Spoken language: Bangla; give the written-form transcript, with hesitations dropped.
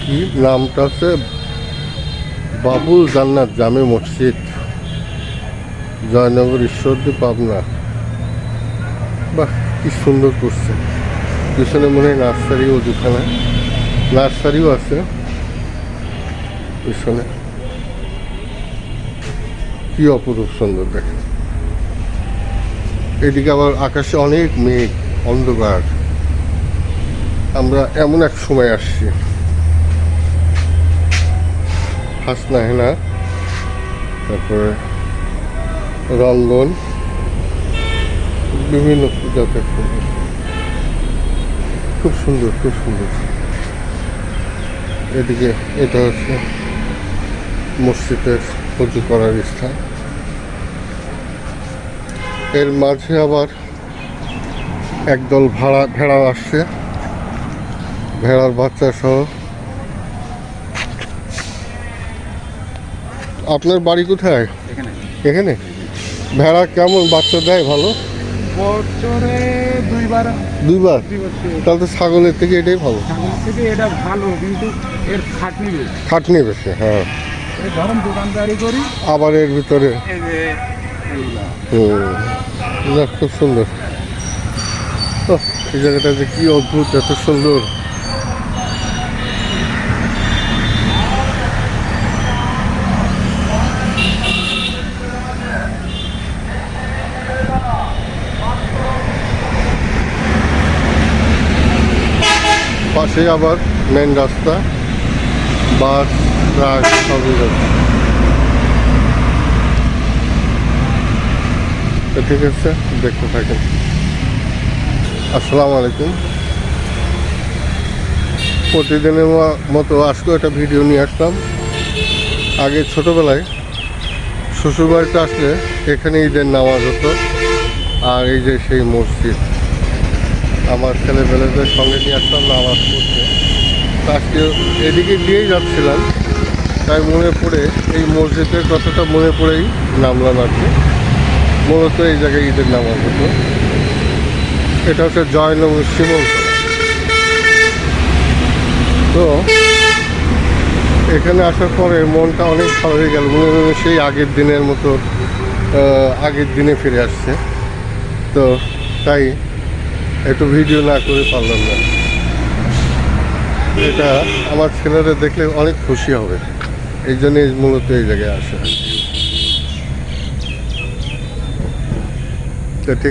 কি নামটা হচ্ছে বাবুল জান্নাত জামে মসজিদ, জয়নগর ঈশ্বরদী, পাবনা। বাহ, কি সুন্দর করছে। পিছনে মনে হয় নার্সারি, ওখানে নার্সারিও আছে পিছনে। কি অপরূপ সুন্দর দেখেন। এদিকে আবার আকাশে অনেক মেঘ, অন্ধকার। আমরা এমন এক সময় আসছি। হাসনাহেনা, তারপরে রঙ্গন, বিভিন্ন পূজাতে খুব সুন্দর, খুব সুন্দর। এদিকে এটা হচ্ছে মসজিদের পুজো করার স্থান। এর মাঝে আবার একদল ভেড়া আসছে, ভেড়ার বাচ্চা সহ। আপনার বাড়ি কোথায়? এখানে। ভেড়া কেমন বাচ্চা দেয়? ভালো? বছরে দুইবার। তাহলে তো ছাগলের থেকে এটাই ভালো। ছাগলের থেকে এটা ভালো, কিন্তু এর খাটনি বেশি। হ্যাঁ, ধরুন দোকানদারি করি, আবার এর ভিতরে খুব সুন্দর। এই জায়গাটা যে কি অদ্ভুত, এত সুন্দর। পাশে আবার মেন রাস্তা, বাস, ট্রাক সবই যাচ্ছে। ঠিক আছে, দেখতে থাকেন। আসসালামু আলাইকুম। প্রতিদিনের মতো আজকেও একটা ভিডিও নিয়ে আসলাম। আগে ছোটোবেলায় শ্বশুরবাড়িতে আসলে এখানে ঈদের নামাজ হতো, আর এই যে সেই মসজিদ। আমার ছেলেবেলেদের সঙ্গে নিয়ে আসলাম নামাজ পড়তে। তো আজকে এদিকে দিয়েই যাচ্ছিলাম, তাই মনে পড়ে এই মসজিদের কথাটা মনে পড়েই নামলাম আর কি। মূলত এই জায়গায় ঈদের নামাজ হতো। এটা হচ্ছে জয়নগর শিমলতলা। তো এখানে আসার পরে মনটা অনেক ভালো হয়ে গেল, মনে হয় সেই আগের দিনের মতো, আগের দিনে ফিরে আসছে। তো তাই একটু ভিডিও না করে পারলাম না। এটা আমার ছেলেরা দেখলে অনেক খুশি হবে, এই জন্যই মূলত এই জায়গায় আসা। তো ঠিক